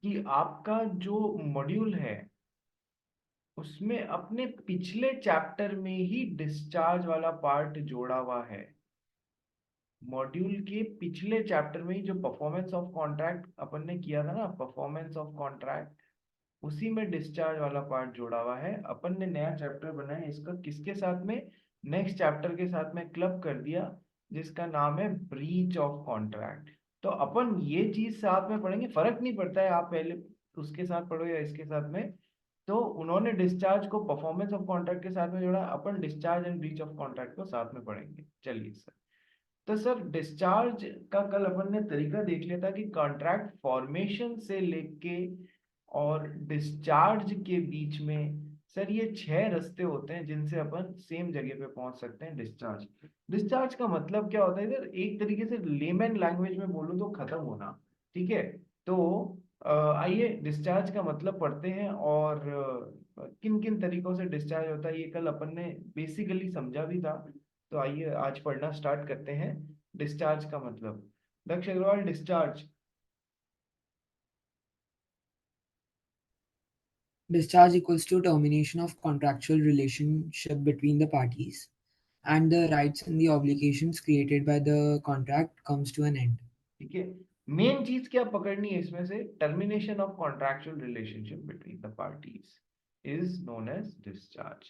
कि आपका जो मॉड्यूल है उसमें अपने पिछले चैप्टर में ही डिस्चार्ज वाला पार्ट जोड़ा हुआ है। मॉड्यूल के पिछले चैप्टर में ही जो परफॉर्मेंस ऑफ कॉन्ट्रैक्ट अपन ने किया था ना, परफॉर्मेंस ऑफ कॉन्ट्रैक्ट, उसी में डिस्चार्ज वाला पार्ट जोड़ा हुआ है। अपन ने नया चैप्टर बनाया इसका किसके साथ में, नेक्स्ट चैप्टर के साथ में क्लब कर दिया, जिसका नाम है ब्रीच ऑफ कॉन्ट्रैक्ट। तो अपन ये चीज साथ में पढ़ेंगे, फर्क नहीं पड़ता है आप पहले उसके साथ पढ़ो या इसके साथ में। तो उन्होंने डिस्चार्ज को परफॉर्मेंस ऑफ कॉन्ट्रैक्ट के साथ में जोड़ा, अपन discharge and breach of contract को साथ में पढ़ेंगे। चलिए सर। तो सर डिस्चार्ज का कल अपन ने तरीका देख लिया था कि कॉन्ट्रैक्ट फॉर्मेशन से लेके और डिस्चार्ज के बीच में सर ये 6 रास्ते होते हैं जिनसे अपन सेम जगह पे पहुंच सकते हैं, डिस्चार्ज। डिस्चार्ज का मतलब क्या होता है इधर, एक तरीके से लेमन लैंग्वेज में बोलूं तो खत्म होना। ठीक है। तो आइए डिस्चार्ज का मतलब पढ़ते हैं और किन किन तरीकों से डिस्चार्ज होता है ये कल अपन ने बेसिकली समझा भी था। तो आइए आज पढ़ना स्टार्ट करते हैं। डिस्चार्ज का मतलब, Daksh Agarwal, discharge. Discharge equals to termination of contractual relationship between the parties, and the rights and the obligations created by the contract comes to an end. ठीक है। मेन चीज क्या पकड़नी है इसमें से, termination of contractual relationship between the parties is known as discharge.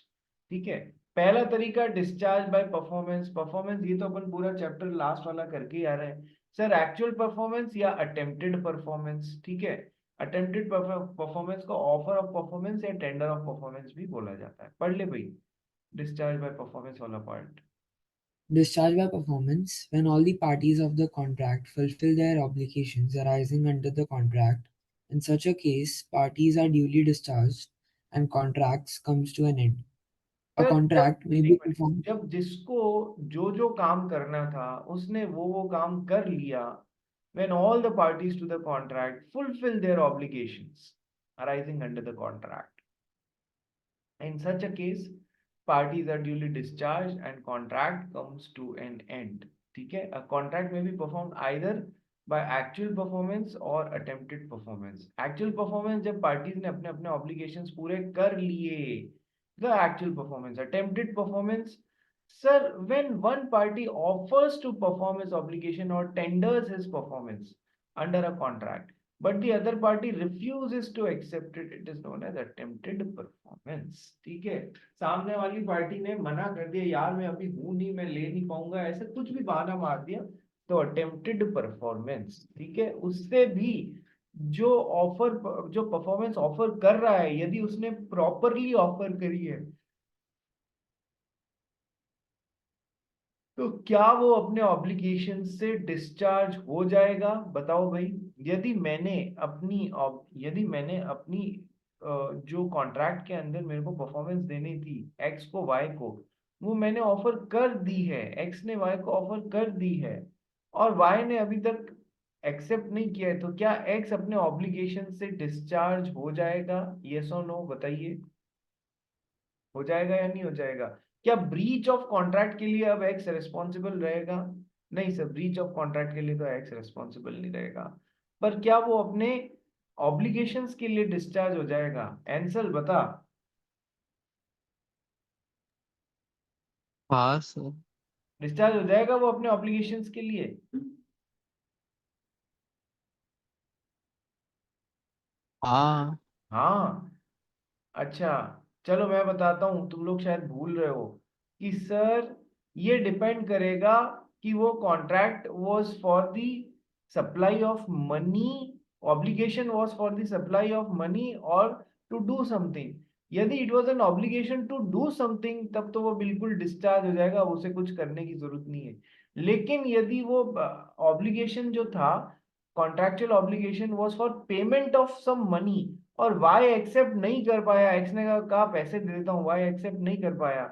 ठीक है। पहला तरीका डिस्चार्ज बाय परफॉर्मेंस। परफॉर्मेंस ये तो अपन पूरा चैप्टर लास्ट वाला करके ही आ रहे हैं सर। एक्चुअल परफॉर्मेंस या अटेम्प्टेड परफॉर्मेंस। ठीक है। अटेम्प्टेड परफॉर्मेंस को ऑफर ऑफ परफॉर्मेंस या टेंडर ऑफ परफॉर्मेंस भी बोला जाता है। पढ़ ले भाई डिस्चार्ज बाय परफॉर्मेंस वाला part. Discharge by performance when all the parties of the contract fulfill their obligations arising under the contract. In such a case, parties are duly discharged and contracts comes to an end. A sir जब, contract may एक be minute, performed. जब जिसको जो जो काम करना था उसने वो काम कर लिया, when all the parties to the contract fulfill their obligations arising under the contract, in such a case parties are duly discharged and contract comes to an end। ठीक है। a contract may be performed either by actual performance or attempted performance। actual performance जब parties ने अपने अपने obligations पूरे कर लिए, the actual performance। attempted performance sir, when one party offers to perform his obligation or tenders his performance under a contract but the other party refuses to accept it, it is known as attempted performance। ठीक है। सामने वाली party ने मना कर दिया, यार मैं अभी हूं नहीं, मैं ले नहीं पाऊंगा, ऐसे कुछ भी बहाना मार दिया, तो अटेम्प्टेड परफॉर्मेंस। ठीक है। उससे भी जो ऑफर, जो परफॉर्मेंस ऑफर कर रहा है, यदि उसने प्रॉपरली ऑफर करी है तो क्या वो अपने ऑब्लिगेशन से डिस्चार्ज हो जाएगा, बताओ भाई। यदि मैंने अपनी यदि मैंने अपनी जो कॉन्ट्रैक्ट के अंदर मेरे को परफॉर्मेंस देनी थी एक्स को वाई को, वो मैंने ऑफर कर दी है, एक्स ने वाई को ऑफर कर दी है और वाई ने अभी तक एक्सेप्ट नहीं किया है, तो क्या एक्स अपने ऑब्लिगेशन से डिस्चार्ज हो जाएगा, यस और नो बताइए। हो जाएगा या नहीं हो जाएगा? क्या ब्रीच ऑफ कॉन्ट्रैक्ट के लिए अब एक्स रिस्पॉन्सिबल रहेगा? नहीं सर, ब्रीच ऑफ कॉन्ट्रैक्ट के लिए तो एक्स रिस्पॉन्सिबल नहीं रहेगा। पर क्या वो अपने ऑब्लिगेशंस के लिए डिस्चार्ज हो जाएगा? आंसर बता। हाँ सर। डिस्चार्ज हो जाएगा वो अपने ऑब्लिगेशंस के लिए? हाँ। हाँ। अच्छा, चलो मैं बताता हूँ, तुम लोग शायद भूल रहे हो कि सर ये डिपेंड करेगा कि वो contract was for the supply of money, obligation was for the supply of money और टू डू समथिंग। यदि it was an obligation to do something तब तो वो बिल्कुल डिस्चार्ज हो जाएगा, उसे कुछ करने की जरूरत नहीं है। लेकिन यदि वो ऑब्लिगेशन जो था, contractual obligation was for payment of some money और वाई एक्सेप्ट नहीं कर पाया, एक्स ने कहा पैसे दे देता हूँ, वाई एक्सेप्ट नहीं कर पाया,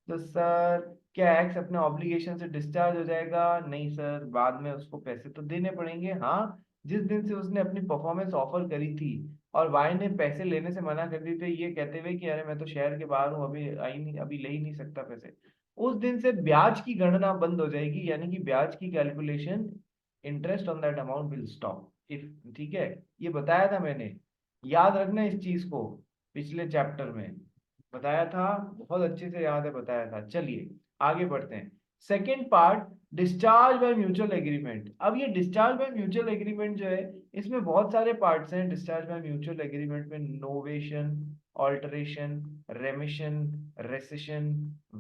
तो सर क्या एक्स अपने ऑब्लिगेशन से डिस्चार्ज हो जाएगा? नहीं सर, बाद में उसको पैसे तो देने पड़ेंगे। हाँ, जिस दिन से उसने अपनी परफॉर्मेंस ऑफर करी थी और वाई ने पैसे लेने से मना कर दी थी ये कहते हुए कि अरे मैं तो शहर के बाहर हूँ, अभी आई नहीं, अभी ले ही नहीं सकता पैसे, उस दिन से ब्याज की गणना बंद हो जाएगी, यानी कि ब्याज की calculation interest on that amount will stop if, ठीक है, ये बताया था मैंने, याद रखना इस चीज को, पिछले चैप्टर में बताया था, बहुत अच्छे से याद है, बताया था। चलिए आगे बढ़ते हैं। Second part, discharge by mutual agreement. अब ये डिस्चार्ज बाय म्यूचुअल एग्रीमेंट जो है, इसमें बहुत सारे पार्ट्स हैं डिस्चार्ज बाय म्यूचुअल एग्रीमेंट में। Novation, alteration, remission, rescission,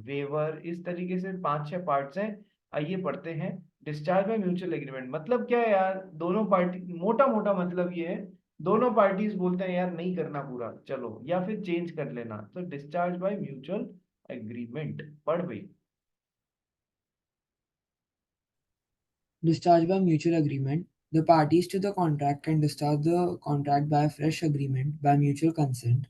waiver, इस तरीके से 5-6 पार्ट्स हैं। आइए पढ़ते हैं। डिस्चार्ज बाय म्यूचुअल एग्रीमेंट मतलब क्या है यार? दोनों पार्टी, मोटा मोटा मतलब ये है, दोनों पार्टीज बोलते हैं यार नहीं करना पूरा, चलो, या फिर चेंज कर लेना, तो डिस्चार्ज बाय म्यूचुअल एग्रीमेंट। पढ़ भाई। Discharge by mutual agreement. The parties to the contract can discharge the contract by a fresh agreement by mutual consent.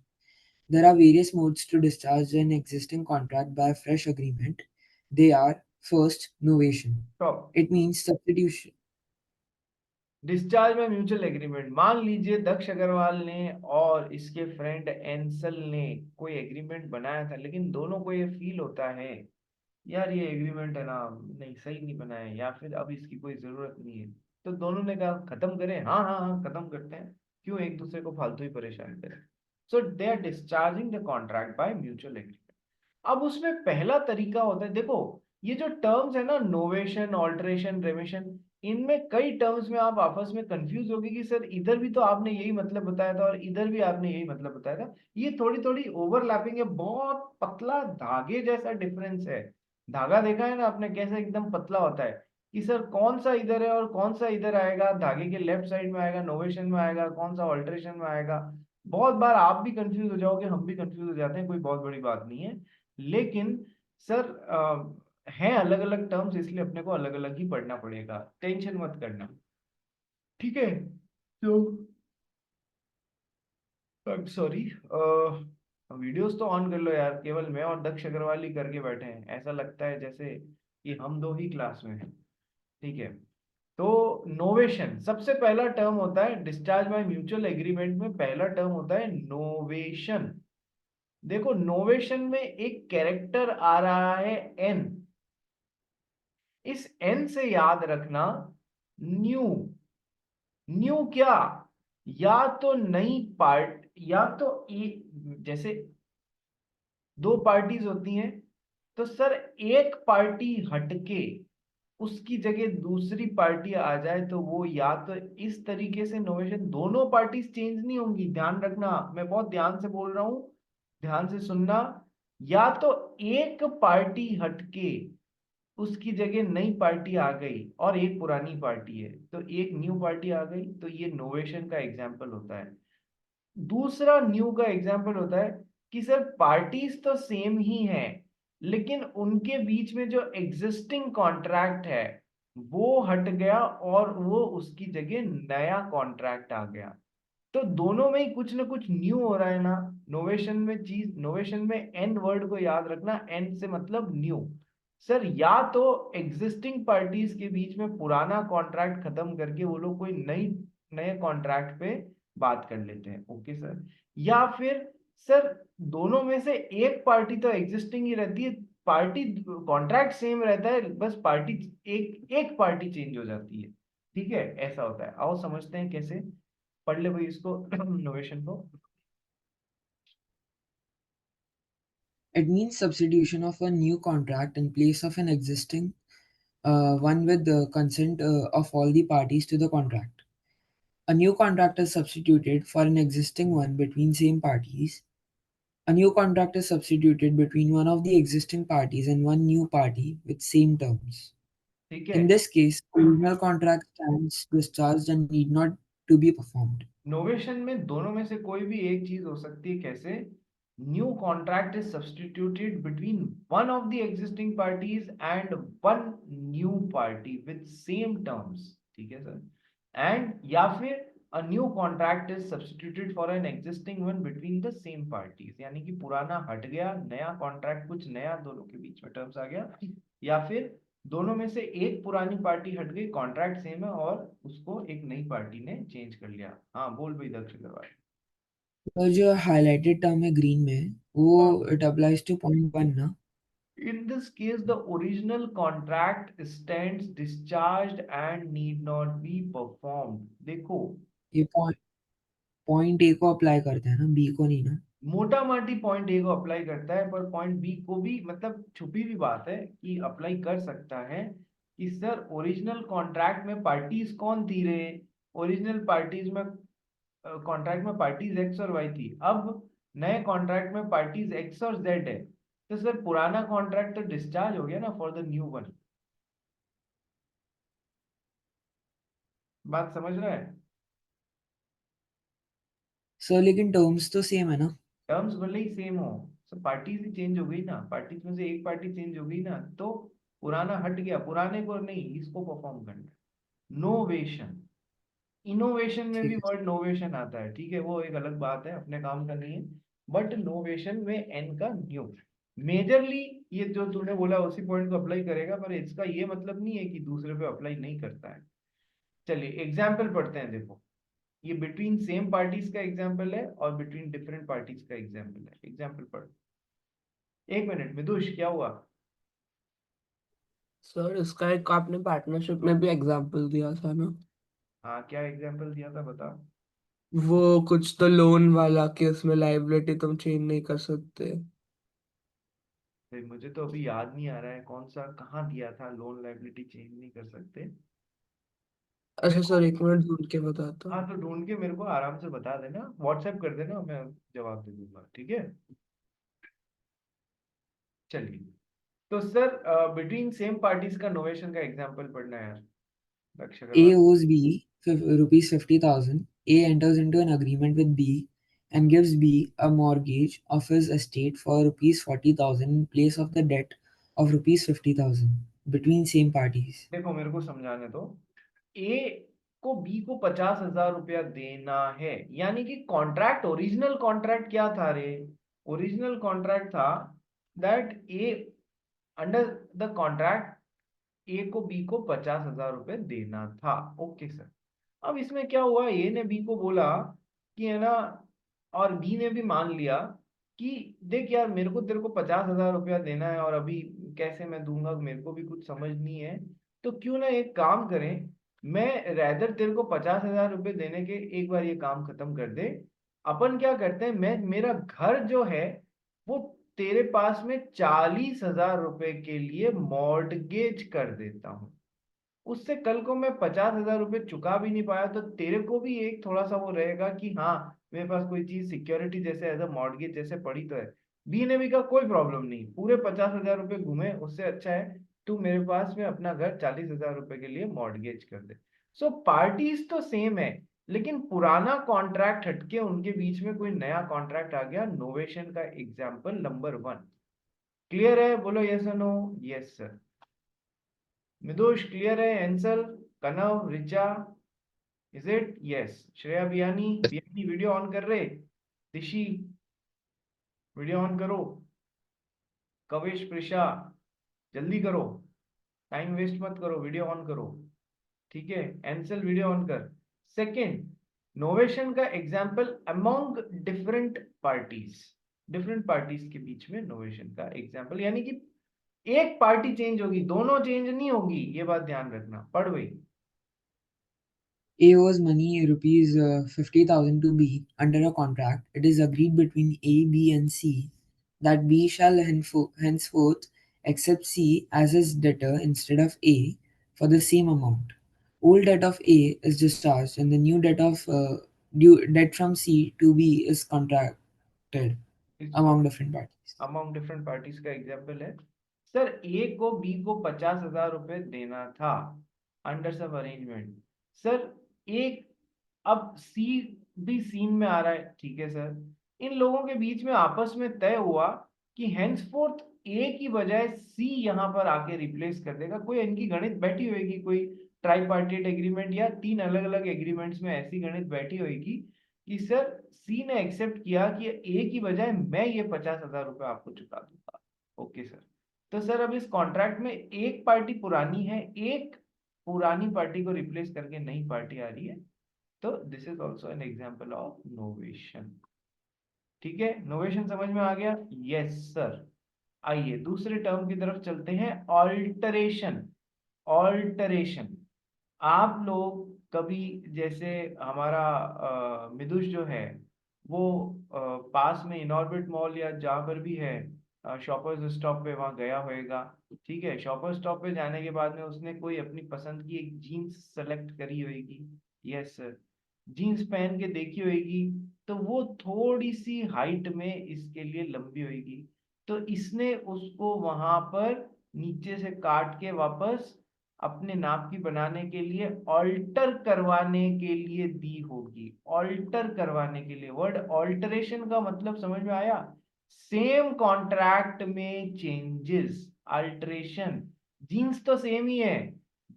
There are various modes to discharge an existing contract by a fresh agreement. They are: first, novation. Top, It means substitution. Discharge by mutual agreement, मान लीजिए दक्ष अग्रवाल ने और इसके friend Anselm ने कोई agreement बनाया था, लेकिन दोनों को ये फील होता है यार ये एग्रीमेंट है ना, नहीं सही नहीं बना है, या फिर अब इसकी कोई जरूरत नहीं है, तो दोनों ने कहा खत्म करें, हाँ हाँ हाँ खत्म करते हैं, क्यों एक दूसरे को फालतू ही परेशान करें। So they are discharging the contract by mutual agreement. अब उसमें पहला तरीका होता है, देखो ये जो टर्म्स है ना, नोवेशन, ऑल्टरेशन, रेमिशन, इनमें कई टर्म्स में आप आपस में कंफ्यूज होगे कि सर इधर भी तो आपने यही मतलब बताया था और इधर भी आपने यही मतलब बताया था। ये थोड़ी थोड़ी ओवरलैपिंग है, बहुत पतला धागे जैसा डिफरेंस है। धागा देखा है ना आपने, कैसे एकदम पतला होता है, कि सर कौन सा इधर है और कौन सा इधर आएगा, धागे के लेफ्ट साइड में आएगा, नोवेशन में आएगा, कौन सा ऑल्टरेशन में आएगा। बहुत बार आप भी कंफ्यूज हो जाओगे, हम भी कंफ्यूज हो जाते हैं, कोई बहुत बड़ी बात नहीं है। लेकिन सर हैं अलग अलग टर्म्स, इसलिए अपने को अलग अलग ही पढ़ना पड़ेगा, टेंशन मत करना, ठीक है। तो सॉरी, वीडियोस तो ऑन कर लो यार, केवल मैं और दक्ष अग्रवाल ही करके बैठे हैं, ऐसा लगता है जैसे कि हम दो ही क्लास में हैं, ठीक है। तो नोवेशन सबसे पहला टर्म होता है डिस्चार्ज बाय म्यूचुअल एग्रीमेंट में, पहला टर्म होता है नोवेशन। देखो नोवेशन में एक कैरेक्टर आ रहा है एन, इस एन से याद रखना न्यू। न्यू क्या, या तो नई पार्ट, या तो जैसे दो पार्टीज होती हैं, तो सर एक पार्टी हटके उसकी जगह दूसरी पार्टी आ जाए, तो वो या तो इस तरीके से नोवेशन, दोनों पार्टीज चेंज नहीं होंगी, ध्यान रखना, मैं बहुत ध्यान से बोल रहा हूं, ध्यान से सुनना। या तो एक पार्टी हटके उसकी जगह नई पार्टी आ गई और एक पुरानी पार्टी है, तो एक न्यू पार्टी आ गई, तो ये नोवेशन का एग्जाम्पल होता है। दूसरा न्यू का एग्जाम्पल होता है कि सर पार्टीज तो सेम ही हैं, लेकिन उनके बीच में जो एग्जिस्टिंग कॉन्ट्रैक्ट है वो हट गया और वो उसकी जगह नया कॉन्ट्रैक्ट आ गया। तो दोनों में ही कुछ ना कुछ न्यू हो रहा है ना। नोवेशन में चीज, नोवेशन में एन वर्ड को याद रखना, एन से मतलब न्यू। सर या तो एग्जिस्टिंग पार्टीज के बीच में पुराना कॉन्ट्रैक्ट खत्म करके वो लोग कोई नई, नए कॉन्ट्रैक्ट पे बात कर लेते हैं, ओके सर। या फिर सर दोनों में से एक पार्टी तो एग्जिस्टिंग ही रहती है, पार्टी कॉन्ट्रैक्ट सेम रहता है, बस पार्टी एक एक पार्टी चेंज हो जाती है, ठीक है, ऐसा होता है। आओ समझते हैं कैसे। पढ़ ले भाई इसको नोवेशन को। It means substitution of a new contract in place of an existing one with the consent of all the parties to the contract. A new contract is substituted for an existing one between same parties. A new contract is substituted between one of the existing parties and one new party with same terms. ठीक है। In this case, original contract stands discharged and need not to be performed. Novation में दोनों में से कोई भी एक चीज हो सकती है, कैसे? New contract is substituted between one of the existing parties and one new party with same terms, ठीक है सर। एंड या फिर अ new contract is substituted for an existing one between the same parties, यानी कि पुराना हट गया, नया कॉन्ट्रैक्ट कुछ नया दोनों के बीच में टर्म्स आ गया। या फिर दोनों में से एक पुरानी पार्टी हट गई, कॉन्ट्रैक्ट सेम है और उसको एक नई पार्टी ने चेंज कर लिया। हाँ बोल भाई दक्ष अग्रवाल। तो जो हाईलाइटेड टर्म है ग्रीन में, वो हाँ it applies two point one ना। In this case, the original contract stands discharged and need not be performed. देखो ये पॉइंट ए को अप्लाई करते हैं ना, बी को नहीं ना। मोटा माटी पॉइंट ए को अप्लाई करता है, पर पॉइंट बी को भी, मतलब छुपी हुई बात है कि अप्लाई कर सकता है कि सर ओरिजिनल कॉन्ट्रैक्ट में पार्टीज कौन थी रे। ओरिजिनल पार्टीज में कॉन्ट्रैक्ट में पार्टीज एक्स और वाई थी, अब नए कॉन्ट्रैक्ट में पार्टीज एक्स और जेड है, तो सर पुराना कॉन्ट्रैक्ट तो डिस्चार्ज हो गया ना फॉर द न्यू वन। बात समझ रहा है? सर लेकिन टर्म्स तो सेम है ना। टर्म्स भले ही सेम हो, सर पार्टीज ही चेंज हो गई ना, पार्टीज में से एक पार्टी चेंज हो गई ना, तो पुराना हट गया, पुराने को नहीं, इसको परफॉर्म करना है। नोवेशन, इनोवेशन में भी ठीक है। वर्ड नोवेशन आता है, ठीक है, वो एक अलग बात है, अपने काम का नहीं है। बट नोवेशन में एन का न्यू, मेजरली ये जो तूने बोला उसी पॉइंट को अप्लाई करेगा, पर इसका ये मतलब नहीं है कि दूसरे पे अप्लाई नहीं करता है। चलिए एग्जाम्पल पढ़ते हैं, देखो ये बिटवीन सेम पार्टीज का एग्जाम्पल है और बिटवीन डिफरेंट पार्टीज का एग्जाम्पल है। एग्जाम्पल पढ़। एक मिनट मिदुष, क्या हुआ? सर इसका एक आपने पार्टनरशिप में भी एग्जांपल दिया था ना, हाँ, क्या एग्जाम्पल दिया था बता। वो कुछ तो लोन वाला कि उसमें लाइबिलिटी तुम चेंज नहीं कर सकते। भाई मुझे तो अभी याद नहीं आ रहा है कौन सा, कहाँ दिया था लोन लाइबिलिटी चेंज नहीं कर सकते। अच्छा मेरे को, सर, एक मिनट ढूंढ के बताता हाँ हूँ। तो ढूंढ के मेरे को आराम से बता देना, व्हाट्सएप कर देना, मैं जवाब दे दूंगा, ठीक है। चलिए, तो सर बिटवीन सेम पार्टीज का नोवेशन का एग्जांपल पढ़ना है यार, लक्ष्य A करवा। owes B rupees 50,000. A enters into an agreement with B and gives B a mortgage of his estate for rupees 40,000 in place of the debt of rupees 50,000 between same parties. देखो मेरे को समझाने दो। ए को B को 50,000 रुपया देना है, यानी कि कॉन्ट्रैक्ट, ओरिजिनल कॉन्ट्रैक्ट क्या था रे? ओरिजिनल कॉन्ट्रैक्ट था that A, under the contract A को बी को 50,000 रुपये देना था। Okay sir. अब इसमें क्या हुआ, ए ने बी को बोला कि है ना, और बी ने भी मान लिया कि देख यार मेरे को तेरे को 50,000 रुपया देना है, और अभी कैसे मैं दूंगा मेरे को भी कुछ समझ नहीं है, तो क्यों ना एक काम करें, मैं रैदर तेरे को 50,000 रुपये देने के एक बार ये काम खत्म कर दे। अपन क्या करते हैं, मैं मेरा घर जो है वो तेरे पास में 40,000 रुपये के लिए मॉर्टगेज कर देता हूँ। उससे कल को मैं 50,000 रुपये चुका भी नहीं पाया तो तेरे को भी एक थोड़ा सा वो रहेगा कि हाँ मेरे पास कोई चीज सिक्योरिटी जैसे एज अ मॉर्टगेज जैसे पड़ी तो है। बी ने भी कहा कोई प्रॉब्लम नहीं, पूरे 50,000 रुपये घूमे उससे अच्छा है तू मेरे पास में अपना घर 40,000 रुपये के लिए मॉर्टगेज कर दे। सो पार्टीज तो सेम है, लेकिन पुराना कॉन्ट्रैक्ट हटके उनके बीच में कोई नया कॉन्ट्रैक्ट आ गया। नोवेशन का एग्जाम्पल नंबर 1। क्लियर है? बोलो यस और नो। Yes sir. मिदोष क्लियर है? Ansal, Kanav, Richa, is it? Yes. Shreya, Biyani, Biyani video on कर रहे? दिशी वीडियो ऑन करो। कविश, प्रिशा, जल्दी करो, टाइम वेस्ट मत करो, वीडियो ऑन करो, ठीक है। एंसल वीडियो ऑन कर। सेकंड, नोवेशन का example among different parties, different parties के बीच में नोवेशन का एग्जाम्पल, यानी कि एक पार्टी चेंज होगी, दोनों चेंज नहीं होगी, ये बात ध्यान रखना। पढ़ भाई। A owes money rupees 50,000 to B under a contract. It is agreed between A, B, and C that B shall henceforth accept C as his debtor instead of A for the same amount. Old debt of A is discharged, and the new debt from C to B is contracted among different parties. Among different parties का example है। Sir ए को B को 50,000 रुपये देना था under some arrangement. Sir एक, अब सी भी सीन में आ रहा है, ठीक है सर। इन लोगों के बीच में आपस में तय हुआ कि हेंसफोर्थ ए की बजाय सी यहाँ पर आके रिप्लेस कर देगा। कोई इनकी गणित बैठी होगी, कोई ट्राईपार्टेट एग्रीमेंट या 3 अलग अलग एग्रीमेंट्स में ऐसी गणित बैठी होगी कि सर सी ने एक्सेप्ट किया कि ए की बजाय मैं ये 50,000 रुपये आपको चुका दूंगा। Okay sir. तो सर अब इस कॉन्ट्रैक्ट में एक पार्टी पुरानी है, एक पुरानी पार्टी को रिप्लेस करके नई पार्टी आ रही है, तो this is also an example of novation. ठीक है, नोवेशन समझ में आ गया? Yes sir. आइए दूसरे टर्म की तरफ चलते हैं, ऑल्टरेशन। ऑल्टरेशन, आप लोग कभी, जैसे हमारा मिदुष जो है वो पास में इनॉर्बिट मॉल या जहाँ पर भी है शॉपर्स स्टॉप पे वहाँ गया होएगा। ठीक है, शॉपर्स स्टॉप पे जाने के बाद में उसने कोई अपनी पसंद की एक जीन्स सेलेक्ट करी होगी। यस सर, जीन्स पहन के देखी होगी, तो वो थोड़ी सी हाइट में इसके लिए लंबी होगी, तो इसने उसको वहां पर नीचे से काट के वापस अपने नाप की बनाने के लिए ऑल्टर करवाने के लिए दी होगी। ऑल्टर करवाने के लिए, वर्ड ऑल्टरेशन का मतलब समझ में आया? सेम कॉन्ट्रैक्ट में चेंजेस, अल्टरेशन। जीन्स तो सेम ही है,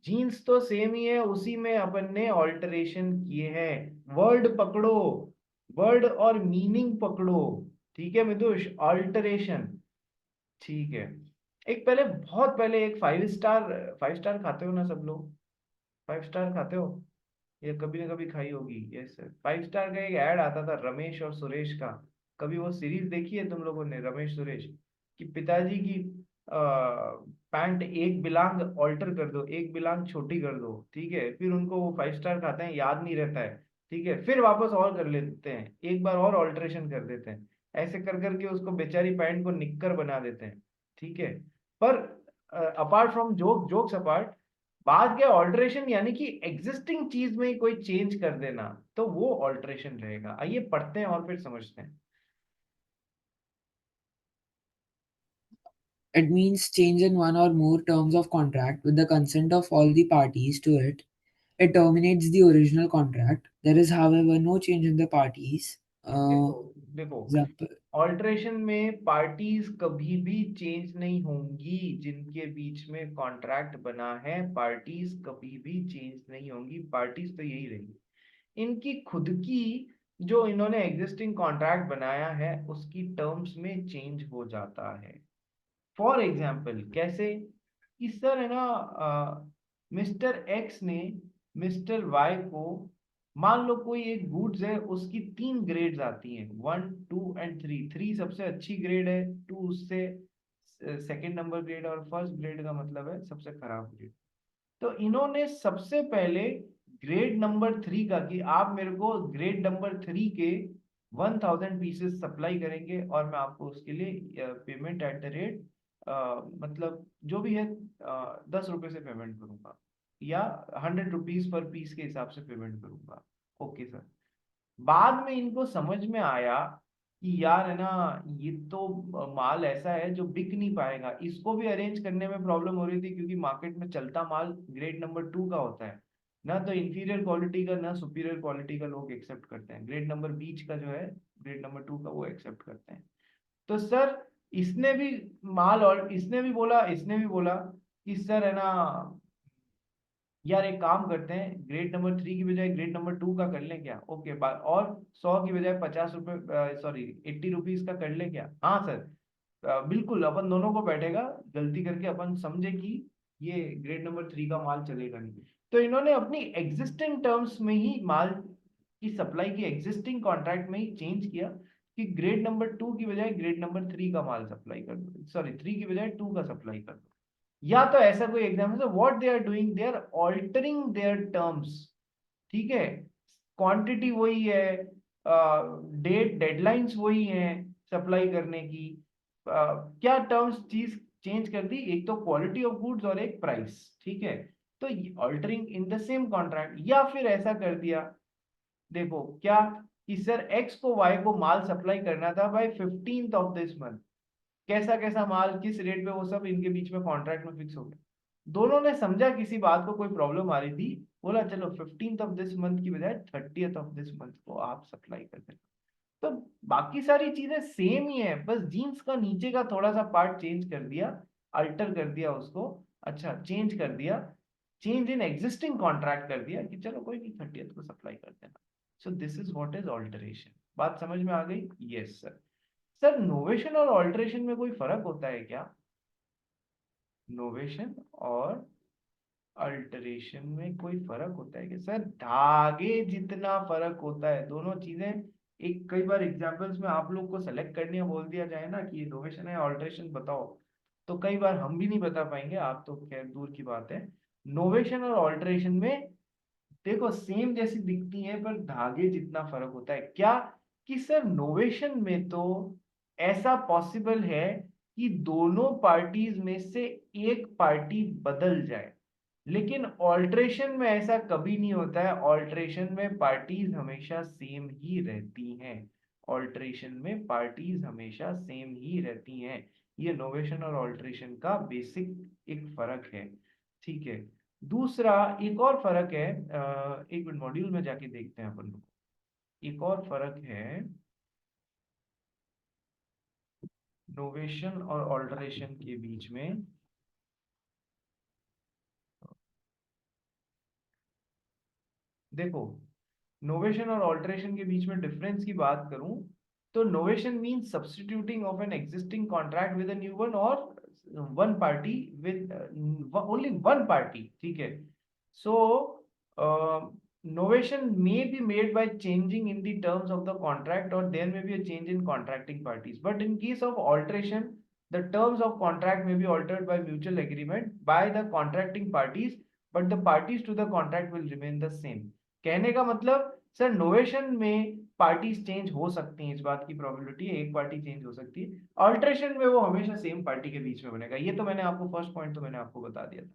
जीन्स तो सेम ही है, उसी में अपन ने ऑल्टरेशन किए हैं। वर्ड पकड़ो, वर्ड और मीनिंग पकड़ो। ठीक है मितुष, ऑल्टरेशन। ठीक है, एक पहले, बहुत पहले एक फाइव स्टार खाते हो ना सब लोग? फाइव स्टार खाते हो या कभी ना कभी खाई होगी? यस सर, फाइव स्टार का एक ऐड आता था रमेश और सुरेश का। कभी वो सीरीज देखी है तुम लोगों ने, रमेश सुरेश? कि पिताजी की पैंट एक बिलांग ऑल्टर कर दो, एक बिलांग छोटी कर दो, ठीक है, फिर उनको वो फाइव स्टार खाते हैं, याद नहीं रहता है, ठीक है, फिर वापस और कर लेते हैं, एक बार और ऑल्टरेशन कर देते हैं, ऐसे कर करके उसको बेचारी पैंट को निक्कर बना देते हैं। ठीक है, पर अपार्ट फ्रॉम जोक्स अपार्ट, बात क्या, ऑल्टरेशन यानी कि एग्जिस्टिंग चीज में ही कोई चेंज कर देना, तो वो ऑल्टरेशन रहेगा। आइए पढ़ते हैं और फिर समझते हैं। It means change in one or more terms of contract with the consent of all the parties to it. It terminates the original contract. There is, however, no change in the parties. देखो देखो, Example, alteration में parties कभी भी change नहीं होंगी, जिनके बीच में contract बना है पार्टीज कभी भी चेंज नहीं होंगी, पार्टीज तो यही रहेंगी। इनकी खुद की जो इन्होंने एग्जिस्टिंग कॉन्ट्रैक्ट बनाया है उसकी टर्म्स में चेंज हो जाता है। फॉर एग्जाम्पल कैसे? कि सर है ना, मिस्टर एक्स ने मिस्टर वाई को, मान लो कोई एक गुड्स है, उसकी 3 ग्रेड्स आती हैं, 1, 2 एंड 3। 3 सबसे अच्छी ग्रेड है, 2 उससे सेकंड नंबर ग्रेड, और फर्स्ट ग्रेड का मतलब है सबसे खराब ग्रेड। तो इन्होंने सबसे पहले ग्रेड नंबर 3 का, कि आप मेरे को ग्रेड नंबर 3 के 1000 पीसेस सप्लाई करेंगे और मैं आपको उसके लिए पेमेंट एट द रेट, मतलब जो भी है 10 रुपए से पेमेंट करूंगा, या 100 रुपीज पर पीस के हिसाब से पेमेंट करूंगा। ओके सर, बाद में इनको समझ में आया कि यार है ना, ये तो माल ऐसा है जो बिक नहीं पाएगा, इसको भी अरेंज करने में प्रॉब्लम हो रही थी, क्योंकि मार्केट में चलता माल ग्रेड नंबर 2 का होता है ना, तो इंफीरियर क्वालिटी का ना सुपीरियर क्वालिटी का लोग एक्सेप्ट करते हैं, ग्रेड नंबर बीच का जो है ग्रेड नंबर 2 का वो एक्सेप्ट करते हैं। तो सर इसने भी माल, और इसने भी बोला कि सर है ना, यार एक काम करते हैं, ग्रेड नंबर 3 की बजाय ग्रेड नंबर 2 का कर लें क्या? ओके, और 100 की बजाय 50 रुपए, सॉरी 80 रुपीज का कर लें क्या? हाँ सर, बिल्कुल, अपन दोनों को बैठेगा, गलती करके अपन समझे कि ये ग्रेड नंबर 3 का माल चलेगा नहीं, तो इन्होंने अपनी एग्जिस्टिंग टर्म्स में ही माल की सप्लाई की एग्जिस्टिंग कॉन्ट्रैक्ट में ही चेंज किया, कि ग्रेड नंबर 2 की बजाय ग्रेड नंबर 3 का माल सप्लाई कर दो, सॉरी 3 की बजाय 2 का सप्लाई कर दो। या तो ऐसा कोई example, what they are doing, they are altering their terms. ठीक है, क्वांटिटी वही है, डेडलाइंस वही हैं सप्लाई करने की, क्या टर्म्स चीज चेंज कर दी, एक तो क्वालिटी ऑफ गुड्स और एक प्राइस। ठीक है, तो altering in the same contract, या फिर ऐसा कर दिया, देखो क्या, कि सर एक्स को वाई को माल सप्लाई करना था bye 15th of this month, कैसा कैसा माल किस रेट पे, वो सब इनके बीच में कॉन्ट्रैक्ट में फिक्स हो गया। दोनों ने समझा किसी बात को कोई प्रॉब्लम आ रही थी, बोला चलो 15th ऑफ दिस मंथ की बजाय 30th ऑफ दिस मंथ को आप सप्लाई कर देना। तो बाकी सारी चीजें सेम ही है, बस जीन्स का नीचे का थोड़ा सा पार्ट चेंज कर दिया, अल्टर कर दिया उसको, अच्छा चेंज कर दिया, चेंज इन एग्जिस्टिंग कॉन्ट्रैक्ट कर दिया कि चलो कोई नहीं 30th को सप्लाई कर देना। So this is what is alteration. बात समझ में आ गई? Yes sir. सर नोवेशन और ऑल्टरेशन में कोई फर्क होता है क्या? नोवेशन और अल्टरेशन में कोई फर्क होता है क्या? सर धागे जितना फर्क होता है, दोनों चीजें एक कई बार एग्जाम्पल्स में आप लोग को सेलेक्ट करने बोल दिया जाए ना कि इनोवेशन है ऑल्टरेशन बताओ, तो कई बार हम भी नहीं बता पाएंगे, आप तो खैर दूर की बात है। नोवेशन और ऑल्टरेशन में देखो सेम जैसी दिखती है पर धागे जितना फर्क होता है क्या, कि सर नोवेशन में तो ऐसा पॉसिबल है कि दोनों पार्टीज में से एक पार्टी बदल जाए, लेकिन ऑल्ट्रेशन में ऐसा कभी नहीं होता है। ऑल्ट्रेशन में पार्टीज हमेशा सेम ही रहती हैं। ऑल्ट्रेशन में पार्टीज हमेशा सेम ही रहती हैं। ये नोवेशन और ऑल्ट्रेशन का बेसिक एक फर्क है। ठीक है। दूसरा एक और फर्क है, एक मिनट मॉड्यूल में जाके देखते हैं अपन लोग। एक और फर्क है नोवेशन और ऑल्टरेशन के बीच में। देखो नोवेशन और ऑल्टरेशन के बीच में डिफरेंस की बात करूं तो novation means substituting of an existing contract with a new one, और one party with only one party. ठीक है। सो novation may be made by changing in the terms of the contract, or there may be a change in contracting parties. But in case of alteration, the terms of contract may be altered by mutual agreement by the contracting parties, but the parties to the contract will remain the same. कहने का मतलब sir novation में parties change हो सकती हैं, इस बात की प्रोबेबिलिटी है, एक पार्टी चेंज हो सकती है। अल्ट्रेशन में वो हमेशा सेम पार्टी के बीच में बनेगा। ये तो मैंने आपको फर्स्ट पॉइंट तो मैंने आपको बता दिया था।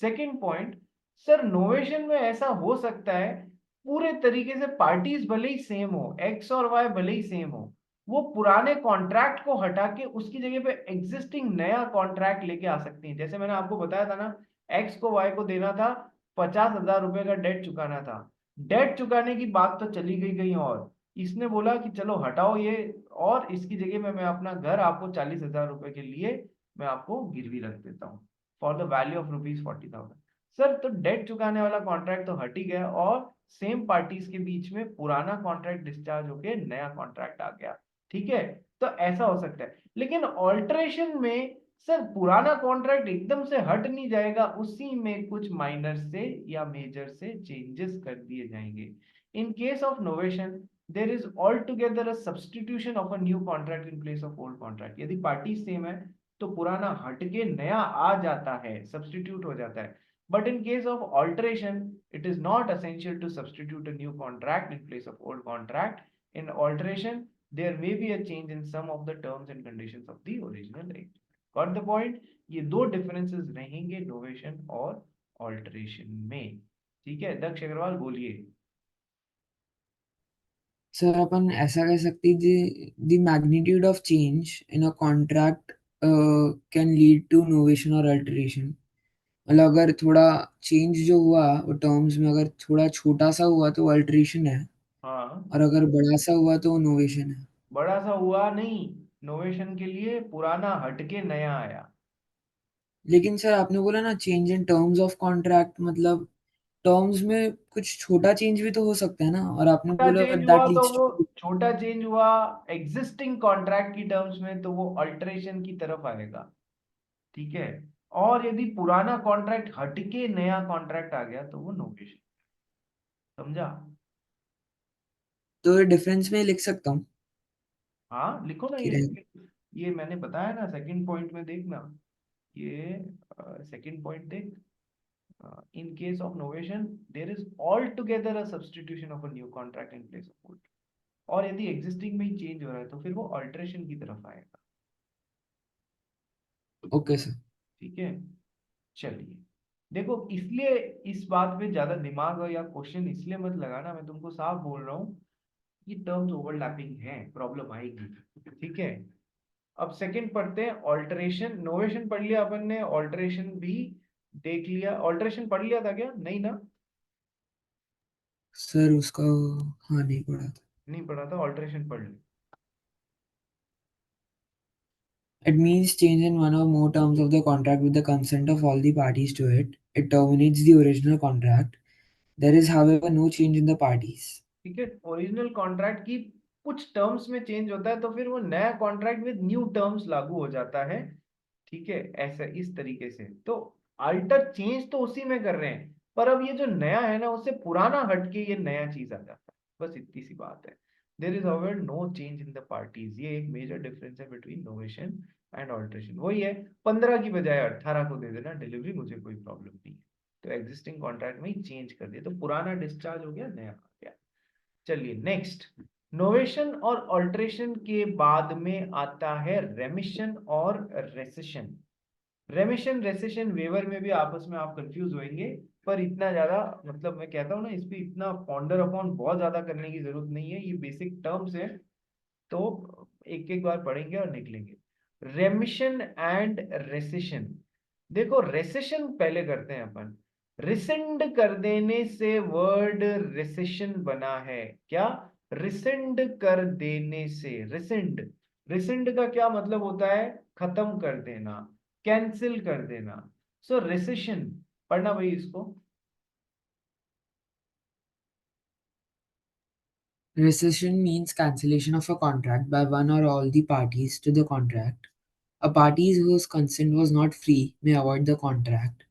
सेकंड पॉइंट, सर नोवेशन में ऐसा हो सकता है पूरे तरीके से पार्टीज भले ही सेम हो, एक्स और वाई भले ही सेम हो, वो पुराने कॉन्ट्रैक्ट को हटा के उसकी जगह पे एग्जिस्टिंग नया कॉन्ट्रैक्ट लेके आ सकती हैं। जैसे मैंने आपको बताया था ना, एक्स को वाई को देना था 50,000 रुपए का डेट चुकाना था। डेट चुकाने की बात तो चली गई कहीं और, इसने बोला कि चलो हटाओ ये, और इसकी जगह में मैं अपना घर आपको 40,000 रुपए के लिए मैं आपको गिरवी रख देता हूँ for the value of rupees 40,000। Sir तो डेट चुकाने वाला कॉन्ट्रैक्ट तो हट ही गया, और सेम पार्टीज के बीच में पुराना कॉन्ट्रैक्ट डिस्चार्ज होके नया कॉन्ट्रैक्ट आ गया। ठीक है। तो ऐसा हो सकता है। लेकिन ऑल्टरेशन में सर पुराना कॉन्ट्रैक्ट एकदम से हट नहीं जाएगा, उसी में कुछ माइनर से या मेजर से चेंजेस कर दिए जाएंगे। In case of novation there is altogether a substitution of a new contract in place of old contract. यदि पार्टी सेम है तो पुराना हट के नया आ जाता है, सब्स्टिट्यूट हो जाता है। But in case of alteration, it is not essential to substitute a new contract in place of old contract. In alteration, there may be a change in some of the terms and conditions of the original agreement. Got the point? ये दो differences रहेंगे novation और alteration में। ठीक है, दक्ष अग्रवाल बोलिए। Sir अपन ऐसा कह सकते हैं the magnitude of change in a contract can lead to novation और अल्टरेशन। मतलब अगर थोड़ा चेंज जो हुआ वो टर्म्स में अगर थोड़ा छोटा सा हुआ तो अल्टरेशन है, हाँ, और अगर बड़ा सा हुआ तो नोवेशन है। बड़ा सा हुआ नहीं, नोवेशन के लिए पुराना हटके नया आया। लेकिन सर आपने बोला ना change in terms of contract, मतलब टर्म्स में कुछ छोटा चेंज भी तो हो सकता है ना, और आपने छोटा बोला चेंज हुआ दैट तो लीड्स वो टू। छोटा चेंज हुआ एग्जिस्टिंग कॉन्ट्रैक्ट की टर्म्स में तो वो अल्टरेशन की तरफ आएगा। ठीक है। और यदि पुराना कॉन्ट्रैक्ट हटके नया कॉन्ट्रैक्ट आ गया तो वो नोवेशन। समझा? तो डिफरेंस में लिख सकता हूँ हाँ लिखो ना, कि रहे। ये मैंने बताया ना सेकंड पॉइंट में, देखना ये सेकंड पॉइंट देख। In case of novation there is altogether a substitution of a new contract in place of old. और यदि एग्जिस्टिंग में ही चेंज हो रहा है तो फिर वो अल्टरेशन की तरफ आएगा। Okay sir. ठीक है। चलिए, देखो इसलिए इस बात पे ज्यादा दिमाग या क्वेश्चन इसलिए मत लगाना, मैं तुमको साफ बोल रहा हूँ, ये टर्म्स ओवरलैपिंग है, प्रॉब्लम आएगी। ठीक है। अब सेकंड पढ़ते हैं ऑल्टरेशन। नोवेशन पढ़ लिया अपन ने, ऑल्टरेशन भी देख लिया। ऑल्टरेशन पढ़ लिया था क्या? नहीं ना? सर उसका हाँ नहीं पढ़ा था। नहीं पढ़ा था, ऑल्टरेशन पढ़ लिया। It means change in one or more terms of the contract with the consent of all the parties to it. It terminates the original contract. There is, however, no change in the parties. ठीक है। Original contract की कुछ terms में change होता है तो फिर वो नया कॉन्ट्रैक्ट विद न्यू टर्म्स लागू हो जाता है। ठीक है, ऐसा इस तरीके से तो अल्टर चेंज तो उसी में कर रहे हैं, पर अब ये जो नया है ना उससे पुराना हटके ये नया चीज आ जाता है। बस इतनी सी बात है। There is however no change in the parties. ये एक मेजर डिफरेंस है बिटवीन नोवेशन एंड ऑल्ट्रेशन। वही है, 15 की बजाय 18 को दे देना डिलीवरी, मुझे कोई प्रॉब्लम नहीं है। तो एग्जिस्टिंग कॉन्ट्रैक्ट में ही चेंज कर दिया, तो पुराना डिस्चार्ज हो गया, नया आ गया। चलिए नेक्स्ट, नोवेशन और ऑल्ट्रेशन के बाद में आता है रेमिशन और रेसेशन। रेमिशन रेसेशन वेवर में भी आपस में आप कंफ्यूज होंगे, पर इतना ज्यादा, मतलब मैं कहता हूँ ना, इस पे इतना पॉन्डर अपॉन बहुत ज्यादा करने की जरूरत नहीं है, ये बेसिक टर्म्स है, तो एक एक बार पढ़ेंगे और निकलेंगे। रेमिशन एंड रेसेशन, देखो रेसेशन पहले करते हैं अपन। रिसेंड कर देने से वर्ड रेसेशन बना है। क्या? रिसेंड कर देने से, रिसेंड, रिसेंड का क्या मतलब होता है? खत्म कर देना, कैंसिल कर देना। सो रेसेशन, पढ़ना भाई इसको। Rescission means cancellation of a contract by one or all the parties to the contract. A party whose consent was not free may avoid the contract.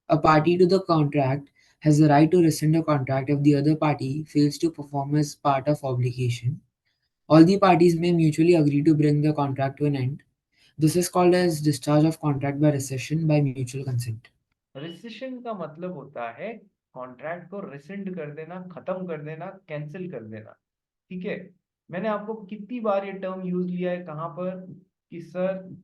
A party to the contract has the right to rescind a contract if the other party fails to perform as part of obligation. All the parties may mutually agree to bring the contract to an end. This is called as discharge of contract by rescission by mutual consent. Recession का मतलब होता है contract को resend कर देना, खत्म कर देना, कैंसिल कर देना। ठीक है, मैंने आपको कितनी बार ये टर्म यूज लिया है, कहां पर, कि सर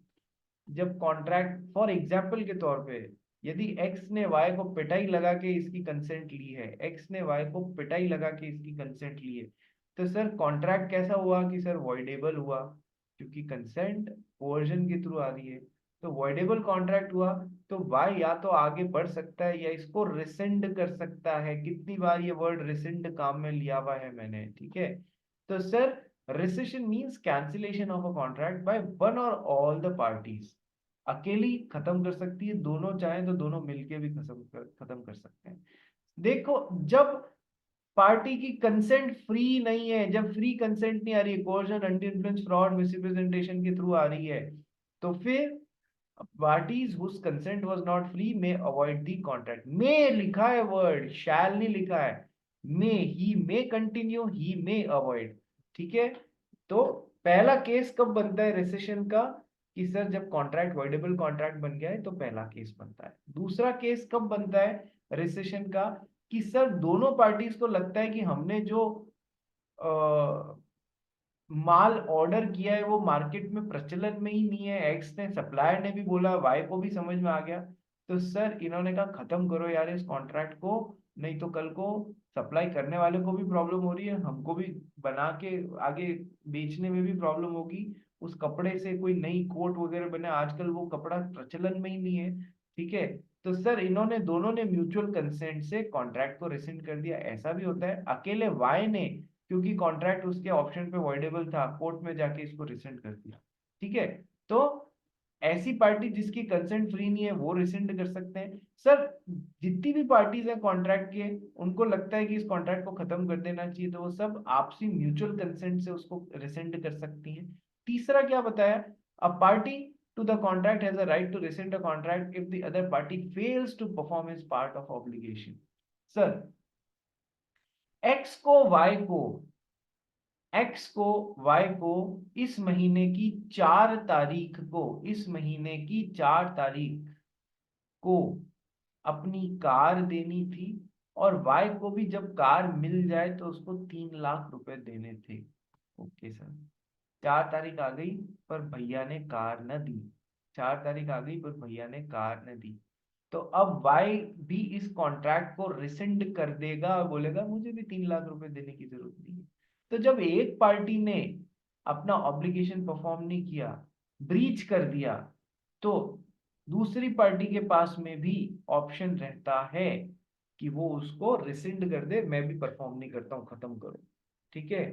जब कॉन्ट्रैक्ट, फॉर एग्जाम्पल के तौर पे, यदि एक्स ने वाई को पिटाई लगा के इसकी कंसेंट ली है, एक्स ने वाई को पिटाई लगा के इसकी कंसेंट ली है, तो सर कॉन्ट्रैक्ट कैसा हुआ कि सर वॉइडेबल हुआ, क्योंकि कंसेंट कोवर्जन के थ्रू आ रही है। तो वॉइडेबल कॉन्ट्रैक्ट हुआ, तो वाई या तो आगे बढ़ सकता है या इसको रिसेंड कर सकता है। कितनी बार ये वर्ड रिसेंड काम में लिया हुआ है मैंने, ठीक है। तो sir rescission means cancellation of a contract by one or all the parties। अकेली खत्म कर सकती है, दोनों चाहें तो दोनों मिलके भी खत्म कर सकते हैं। देखो, जब पार्टी की कंसेंट फ्री नहीं है, जब फ्री कंसेंट नहीं आ रही है, coercion, under influence, fraud, misrepresentation के थ्रू आ रही है, तो फिर parties whose consent was not free may avoid the contract। may लिखा है वर्ड, shall नहीं लिखा है। may, he may continue, he may avoid। ठीक है, तो पहला केस कब बनता है रेसेशन का, कि सर जब कॉन्ट्रैक्ट वॉइडेबल कॉन्ट्रैक्ट बन गया है, तो पहला केस बनता है। दूसरा केस कब बनता है रेसेशन का, कि सर दोनों पार्टीज को लगता है कि हमने जो माल ऑर्डर किया है वो मार्केट में प्रचलन में ही नहीं है, एक्स ने, सप्लायर ने भी बोला, वाई को भी समझ में आ गया, तो सर इन्होंने कहा खत्म करो यार इस कॉन्ट्रैक्ट को, नहीं तो कल को सप्लाई करने वाले को भी प्रॉब्लम हो रही है, हमको भी बना के आगे बेचने में भी प्रॉब्लम होगी, उस कपड़े से कोई नई कोट वगैरह बने, आजकल वो कपड़ा प्रचलन में ही नहीं है। ठीक है, तो सर इन्होंने दोनों ने म्यूचुअल कंसेंट से कॉन्ट्रैक्ट को रिसेंड कर दिया। ऐसा भी होता है अकेले वाई ने, क्योंकि कॉन्ट्रैक्ट उसके ऑप्शन पे वॉइडेबल था, कोर्ट में जाके इसको रिसेंड कर दिया। ठीक है, तो ऐसी पार्टी जिसकी कंसेंट फ्री नहीं है वो रिसेंड कर सकते हैं। सर जितनी भी पार्टीज हैं कॉन्ट्रैक्ट के, उनको लगता है कि इस कॉन्ट्रैक्ट को खत्म कर देना चाहिए, तो वो सब आपसी म्यूचुअल कंसेंट से उसको रिसेंड कर सकती हैं। तीसरा क्या बताया, a party to the contract has a right to rescind a contract if the other party fails to perform his part of obligation। Sir x को वाई को, एक्स को वाई को इस महीने की 4 तारीख को, इस महीने की 4 तारीख को अपनी कार देनी थी, और वाई को भी जब कार मिल जाए तो उसको 3 लाख रुपए देने थे। ओके सर, 4 तारीख आ गई पर भैया ने कार न दी, 4 तारीख आ गई पर भैया ने कार न दी, तो अब वाई भी इस कॉन्ट्रैक्ट को रिसेंड कर देगा और बोलेगा मुझे भी 3 लाख रुपए देने की जरूरत नहीं है। तो जब एक पार्टी ने अपना ऑब्लिगेशन परफॉर्म नहीं किया, ब्रीच कर दिया, तो दूसरी पार्टी के पास में भी ऑप्शन रहता है कि वो उसको रिसेंड कर दे, मैं भी परफॉर्म नहीं करता हूं, खत्म करो। ठीक है,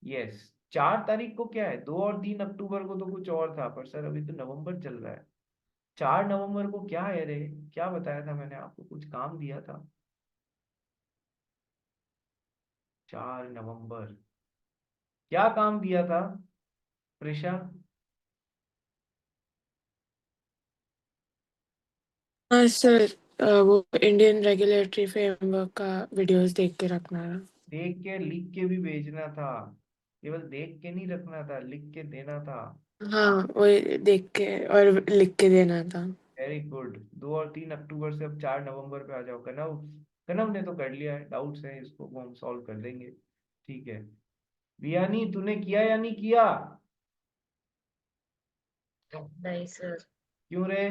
यस। 4 तारीख को क्या है, 2 और 3 अक्टूबर को तो कुछ और था, पर सर अभी तो नवंबर चल रहा है। 4 नवंबर को क्या है रे, क्या बताया था मैंने आपको, कुछ काम दिया था। 4 नवंबर, क्या काम दिया था प्रेशा? हाँ सर, वो इंडियन रेगुलेटरी फ्रेमवर्क का वीडियोस देख के रखना है। देख के लिख के भी भेजना था, केवल देख के नहीं रखना था, लिख के देना था। हाँ, वही देख के और लिख के देना था। Very good. 2 और 3 अक्टूबर से अब 4 नवंबर पे आ जाओ। कनव, कनव ने तो कर लिया है, डाउट्स है इसको वो हम सॉल्व कर देंगे। ठीक है, वियानी तूने किया या नहीं किया? नहीं सर। क्यों रे,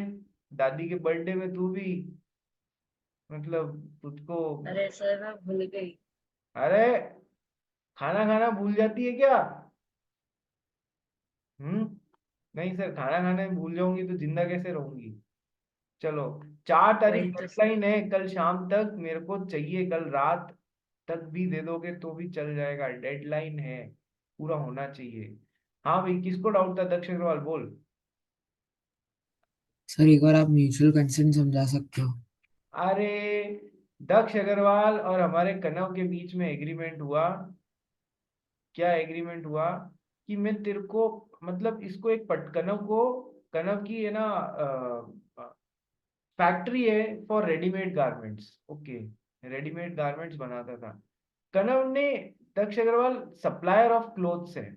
दादी के बर्थडे में तू भी, मतलब तुझको, अरे सर मैं भूल गई। अरे खाना खाना भूल जाती है क्या? हम्म, नहीं सर, खाना खाने में भूल जाऊंगी तो जिंदा कैसे रहूंगी? चलो, 4 तारीख वही तो सर। डेडलाइन है, कल शाम तक मेरे को चाहिए, कल रात तक भी दे दोगे तो भी चल जाएगा, डेडलाइन है, पूरा होना चाहिए। हाँ भाई, किसको डाउट था? दक्ष अग्रवाल बोल। सर एक बार आप म्यूचुअल कंसेंट समझा सकते हो? अरे, दक्ष अग्रवाल और हमारे कनव के बीच में एग्रीमेंट हुआ। क्या एग्रीमेंट हुआ? कि मैं तेरे को, मतलब इसको एक पट, कनव को, कनव की है ना फैक्ट्री है for readymade garments, okay, readymade garments बनाता था कनव ने। दक्ष अग्रवाल सप्लायर ऑफ क्लोथ्स है,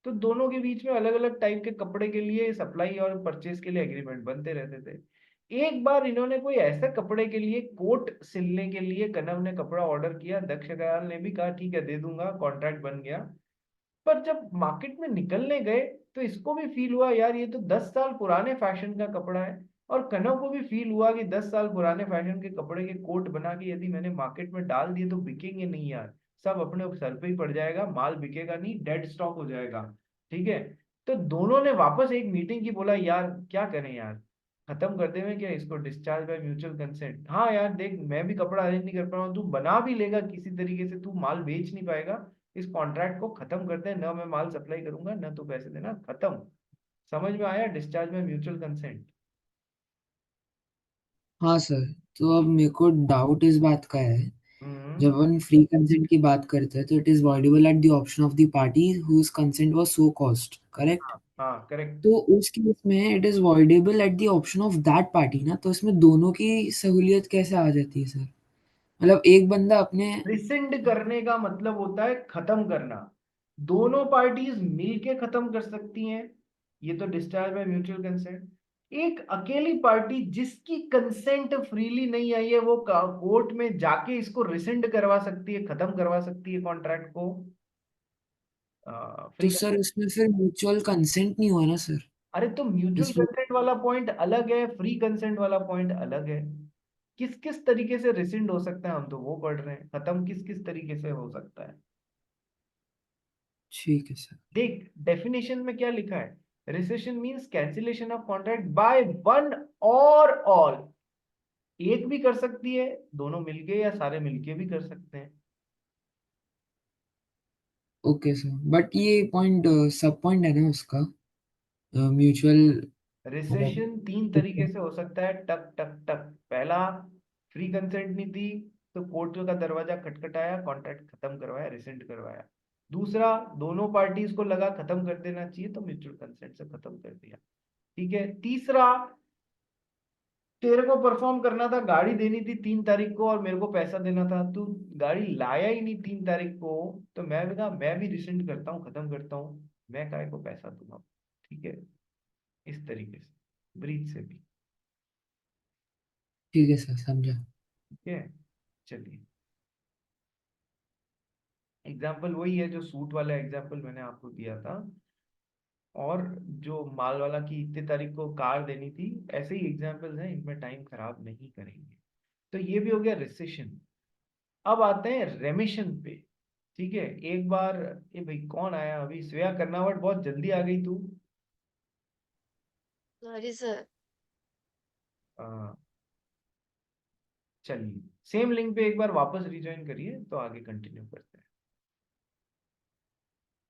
तो दोनों के बीच में अलग अलग टाइप के कपड़े के लिए सप्लाई और परचेज के लिए एग्रीमेंट बनते रहते थे। एक बार इन्होंने कोई ऐसे कपड़े के लिए, कोट सिलने के लिए कनव ने कपड़ा ऑर्डर किया, दक्ष अग्रवाल ने भी कहा ठीक है दे दूंगा, कॉन्ट्रैक्ट बन गया। पर जब मार्केट में निकलने गए तो इसको भी फील हुआ यार ये तो 10 साल पुराने फैशन का कपड़ा है, और कनव को भी फील हुआ कि 10 साल पुराने फैशन के कपड़े के कोट बना के यदि मैंने मार्केट में डाल दिए तो बिकेंगे नहीं यार, सब अपने सर पे ही पड़ जाएगा, माल बिकेगा नहीं, डेड स्टॉक हो जाएगा। ठीक है, तो दोनों ने वापस एक मीटिंग की, बोला यार क्या करें यार, खत्म कर दें क्या इसको, डिस्चार्ज बाय म्यूचुअल कंसेंट। हाँ यार देख, मैं भी कपड़ा अरेंज नहीं कर पा रहा हूँ, तू बना भी लेगा किसी तरीके से, तू माल बेच नहीं पाएगा, इस कॉन्ट्रैक्ट को खत्म करते हैं, ना मैं माल सप्लाई करूंगा ना तू पैसे देना, खत्म। समझ में आया? डिस्चार्ज में म्यूचुअल कंसेंट। हाँ सर। तो अब मेरे को डाउट इस बात का है, हम्म। जब हम फ्री कंसेंट की बात करते हैं तो it is voidable at the option of the party whose consent was so caused, correct? हाँ हाँ करेक्ट। तो उस केस में it is voidable at the option of that party ना, तो इसमें दोनों की सहूलियत कैसे आ जाती है सर? मतलब एक बंदा अपने, रिसेंड करने का मतलब होता है खत्म करना, दोनों पार्टीज मिलके खत्म कर सकती हैं, ये तो डिस्चार्ज बाय म्यूचुअल कंसेंट। एक अकेली पार्टी जिसकी कंसेंट फ्रीली नहीं आई है वो कोर्ट में जाके इसको रिसेंड करवा सकती है, खत्म करवा सकती है कॉन्ट्रैक्ट को। तो फ्री। सर उसमें फिर म्यूचुअल कंसेंट नहीं हुआ ना सर? अरे तो म्यूचुअल इसमें कंसेंट वाला पॉइंट अलग है, फ्री कंसेंट वाला पॉइंट अलग है। किस किस तरीके से रिसिंड हो सकता है हम तो वो पढ़ रहे हैं, खत्म किस किस तरीके से हो सकता है। ठीक है सर। देख डेफिनेशन में क्या लिखा है, recession means cancellation of contract by one और ऑल, एक भी कर सकती है, दोनों मिलके या सारे मिलके भी कर सकते हैं। ओके सर, बट ये पॉइंट सब पॉइंट है ना उसका, म्यूचुअल। रिसेशन 3 तरीके से हो सकता है, टक टक टक। पहला, फ्री कंसेंट नहीं थी तो कोर्ट का दरवाजा खटखटाया, कॉन्ट्रैक्ट खत्म करवाया, रिसेंड करवाया। दूसरा, दोनों पार्टीज को लगा खत्म कर देना चाहिए तो म्यूचुअल कंसेंट से खत्म कर दिया। ठीक है। तीसरा, तेरे को परफॉर्म करना था, गाड़ी देनी थी 3 तारीख को और मेरे को पैसा देना था, तू गाड़ी लाया ही नहीं 3 तारीख को, तो मैं भी कहा मैं भी रिसेंड करता हूँ, खत्म करता हूँ, मैं काय को पैसा दूंगा। ठीक है, इस तरीके से ब्रीच से भी। ठीक है सर, समझा। ठीक है, चलिए। एग्जाम्पल वही है जो सूट वाला एग्जाम्पल मैंने आपको दिया था, और जो माल वाला की इतने तारीख को कार देनी थी, ऐसे ही एग्जाम्पल्स हैं, इनमें टाइम खराब नहीं करेंगे। तो ये भी हो गया रिसेशन। अब आते हैं रेमिशन पे। ठीक है, एक बार, ये भाई कौन आया अभी, श्रेया कर्नावट, बहुत जल्दी आ गई तू। Sorry sir. अ, चलिए, सेम लिंक पे एक बार वापस रिज्वाइन करिए तो आगे कंटिन्यू करते हैं।